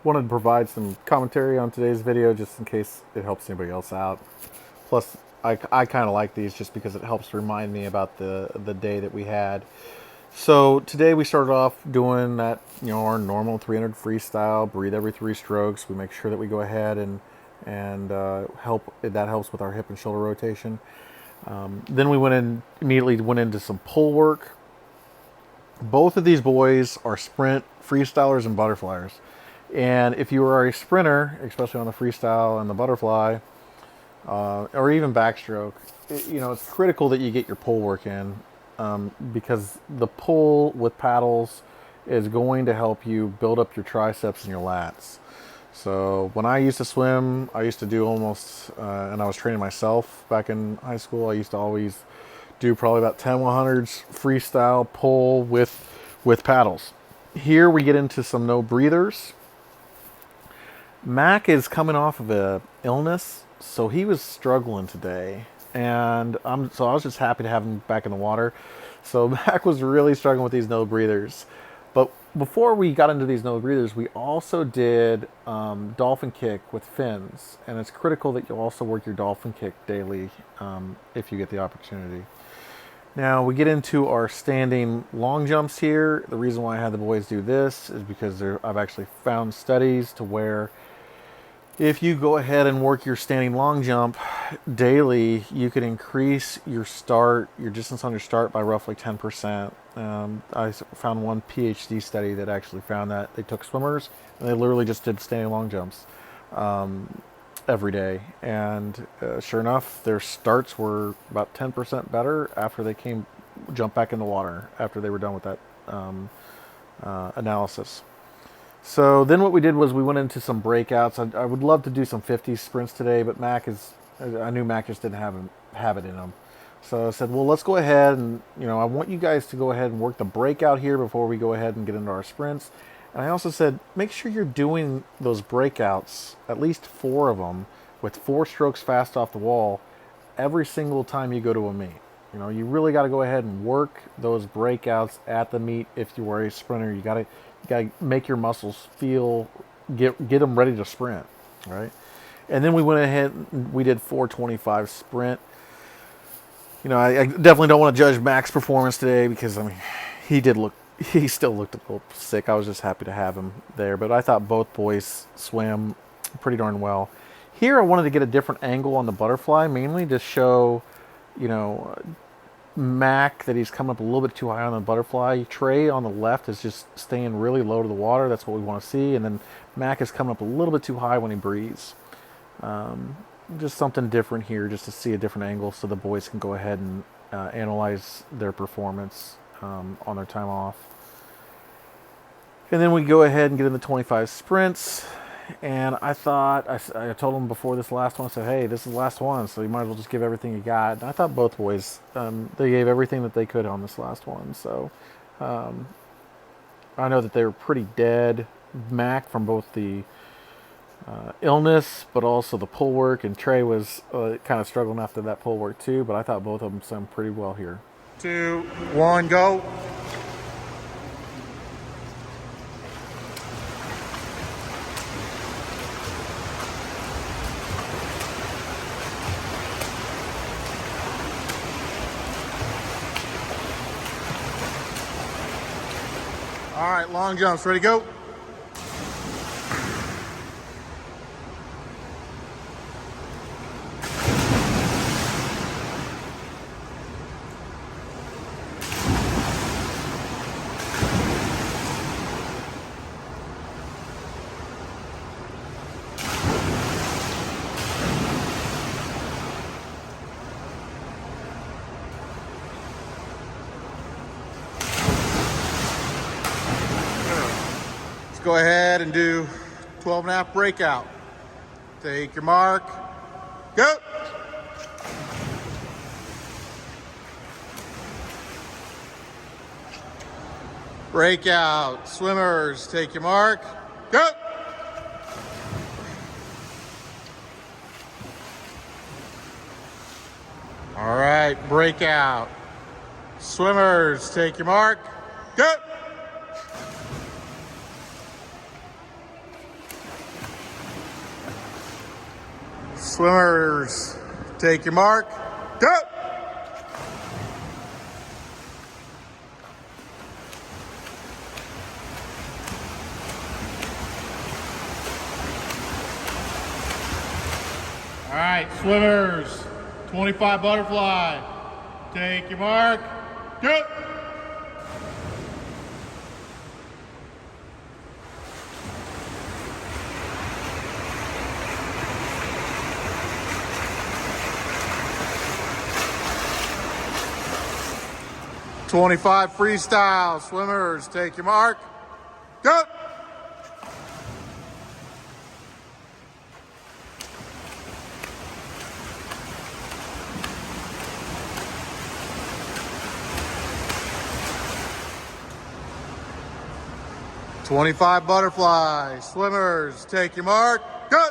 wanted to provide some commentary on today's video just in case it helps anybody else out. Plus, I kind of like these just because it helps remind me about the day that we had. So today we started off doing that, our normal 300 freestyle, breathe every 3 strokes. We make sure that we go ahead and help. That helps with our hip and shoulder rotation. Then we immediately went into some pull work. Both of these boys are sprint freestylers and butterflyers. And if you are a sprinter, especially on the freestyle and the butterfly, or even backstroke, it's critical that you get your pull work in, because the pull with paddles is going to help you build up your triceps and your lats. So when I used to swim, I used to do almost, and I was training myself back in high school, I used to always do probably about 10 100s freestyle pull with paddles. Here we get into some no breathers. Mac is coming off of a illness, so he was struggling today, and I was just happy to have him back in the water. So Mac was really struggling with these no breathers. But before we got into these no breathers, we also did dolphin kick with fins, and it's critical that you also work your dolphin kick daily if you get the opportunity. Now we get into our standing long jumps here. The reason why I had the boys do this is because I've actually found studies to where if you go ahead and work your standing long jump daily, you can increase your distance on your start by roughly 10%. I found one PhD study that actually found that. They took swimmers and they literally just did standing long jumps every day. And sure enough, their starts were about 10% better after they jump back in the water after they were done with that analysis. So then what we did was we went into some breakouts. I would love to do some 50 sprints today, but I knew Mac just didn't have it in him. So I said, well, let's go ahead and, I want you guys to go ahead and work the breakout here before we go ahead and get into our sprints. And I also said, make sure you're doing those breakouts, at least 4 of them, with 4 strokes fast off the wall every single time you go to a meet. You really got to go ahead and work those breakouts at the meet. If you are a sprinter, you got to make your muscles get them ready to sprint, right? And then we went ahead and we did 425 sprint. I definitely don't want to judge Mac's performance today because he still looked a little sick. I was just happy to have him there, but I thought both boys swam pretty darn well. Here I wanted to get a different angle on the butterfly, mainly to show, Mac that he's coming up a little bit too high on the butterfly. Trey on the left is just staying really low to the water. That's what we want to see. And then Mac is coming up a little bit too high when he breathes. Just something different here, just to see a different angle so the boys can go ahead and analyze their performance on their time off. And then we go ahead and get in the 25 sprints. And I thought, I told them before this last one, I said, hey, this is the last one, so you might as well just give everything you got. And I thought both boys, they gave everything that they could on this last one. So I know that they were pretty dead. Mac from both the illness, but also the pull work. And Trey was kind of struggling after that pull work too, but I thought both of them swam pretty well here. 2, 1, go. All right, long jumps, ready, go. Go ahead and do 12 and a half breakout. Take your mark, go. Breakout, swimmers, take your mark, go. All right, breakout. Swimmers, take your mark, go. Swimmers, take your mark, go! All right, swimmers, 25 butterfly. Take your mark, go! "25 freestyle, swimmers, take your mark, go!" "25 butterfly, swimmers, take your mark, go!"